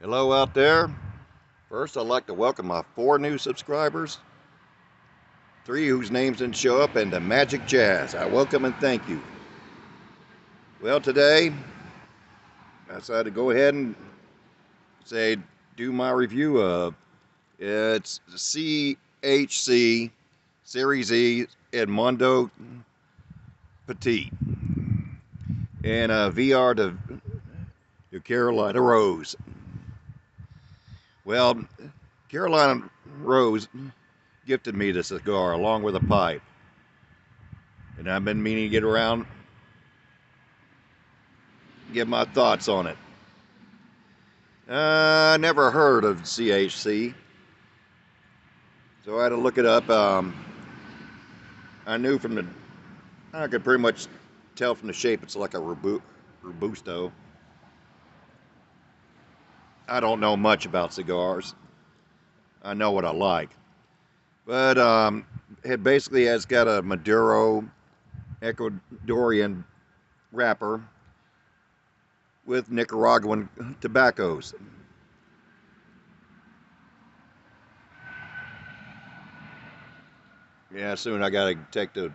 Hello out there. First, I'd like to welcome my 4 new subscribers, 3 whose names didn't show up, and the Magic Jazz. I welcome and thank you. Well, today, I decided to go ahead and do my review of it's CHC Series E Edmundo Petit and a VR to Carolina Rose. Well, Carolina Rose gifted me the cigar along with a pipe, and I've been meaning to get around, give my thoughts on it. I never heard of CHC, so I had to look it up. I knew I could pretty much tell from the shape it's like a Robusto. I don't know much about cigars. I know what I like, but it basically has got a Maduro Ecuadorian wrapper with Nicaraguan tobaccos. Yeah, soon I gotta take the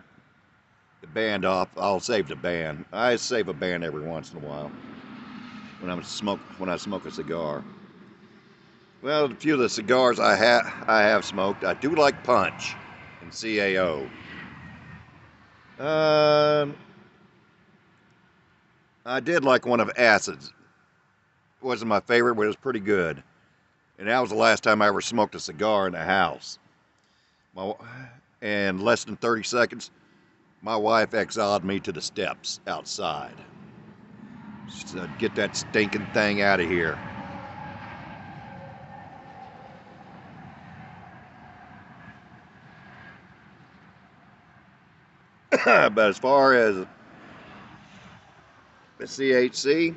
band off. I'll save the band. I save a band every once in a while when I smoke a cigar. Well, a few of the cigars I have smoked. I do like Punch and CAO. I did like one of Acid's. It wasn't my favorite, but it was pretty good. And that was the last time I ever smoked a cigar in the house. And less than 30 seconds, my wife exiled me to the steps outside. She said, "Get that stinking thing out of here." But as far as the CHC,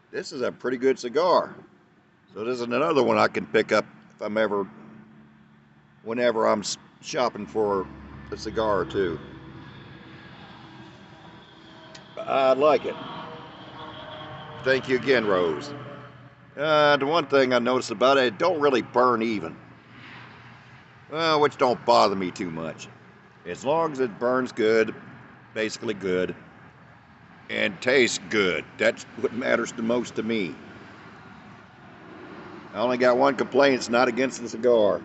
this is a pretty good cigar. So this is another one I can pick up if whenever I'm shopping for a cigar or two. I like it. Thank you again, Rose. The one thing I noticed about it don't really burn even. Which don't bother me too much. As long as it burns good, basically good, and tastes good. That's what matters the most to me. I only got one complaint. It's not against the cigar.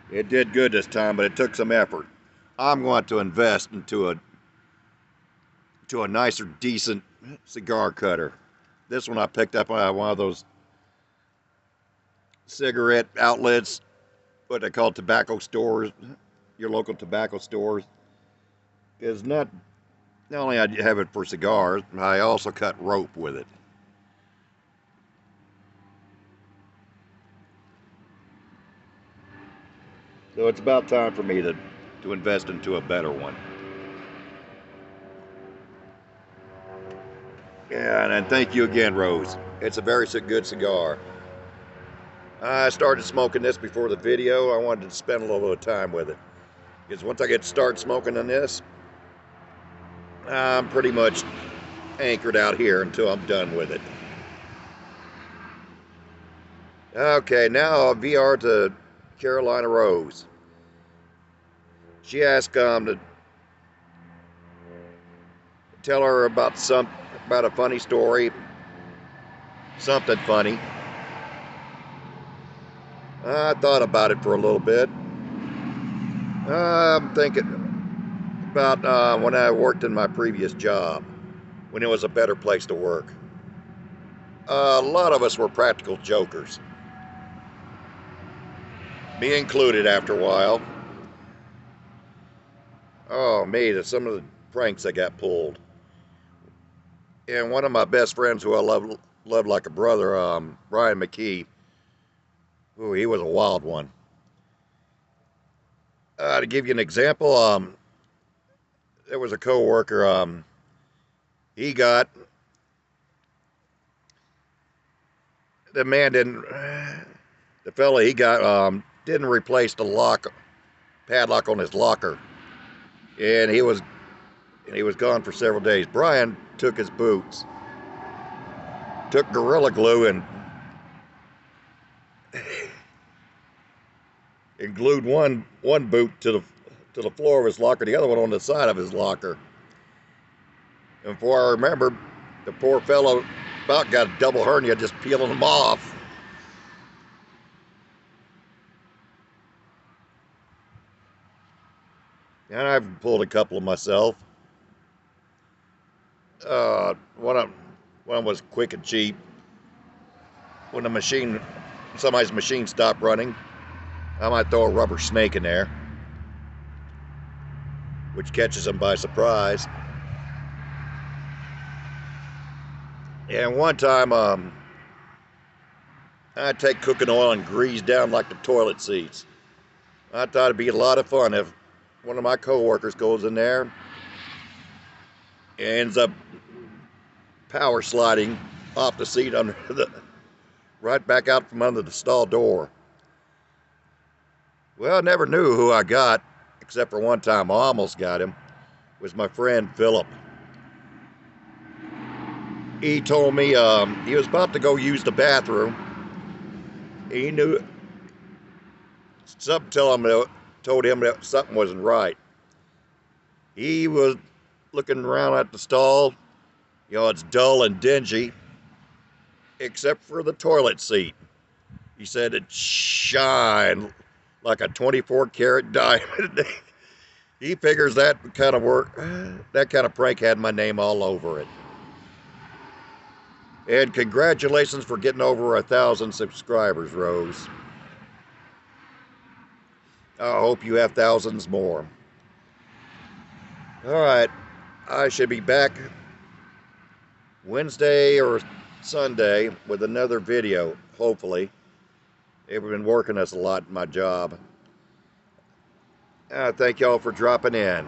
It did good this time, but it took some effort. I'm going to invest into a nicer, decent cigar cutter. This one I picked up at one of those cigarette outlets, what they call tobacco stores, your local tobacco stores. Is not only I have it for cigars, I also cut rope with it. So it's about time for me to invest into a better one. Yeah, and thank you again, Rose. It's a very good cigar. I started smoking this before the video. I wanted to spend a little bit of time with it. Because once I get started smoking on this, I'm pretty much anchored out here until I'm done with it. Okay, now VR to Carolina Rose. She asked to tell her about a funny story, something funny. I thought about it for a little bit. I'm thinking about when I worked in my previous job, when it was a better place to work. A lot of us were practical jokers, me included after a while. Oh, some of the pranks I got pulled. And one of my best friends who I loved like a brother, Brian McKee, ooh, he was a wild one. To give you an example, there was a coworker. He got the man didn't. The fella he got didn't replace the padlock on his locker, and he was gone for several days. Brian took his boots took Gorilla Glue and glued one boot to the floor of his locker, the other one on the side of his locker. And before I remember, the poor fellow about got a double hernia just peeling them off. And I've pulled a couple of myself. One was quick and cheap. When somebody's machine stopped running, I might throw a rubber snake in there, which catches them by surprise. And one time, I'd take cooking oil and grease down like the toilet seats. I thought it'd be a lot of fun if one of my co-workers goes in there and ends up power sliding off the seat right back out from under the stall door. Well, I never knew who I got, except for one time I almost got him. It was my friend Philip. He told me he was about to go use the bathroom. He knew something told him that something wasn't right. He was looking around at the stall. You know, it's dull and dingy, except for the toilet seat. He said it shined like a 24-karat diamond. He figures that kind of prank had my name all over it. And congratulations for getting over 1,000 subscribers, Rose. I hope you have thousands more. All right, I should be back Wednesday or Sunday with another video, hopefully. They've been working us a lot in my job. Thank y'all for dropping in.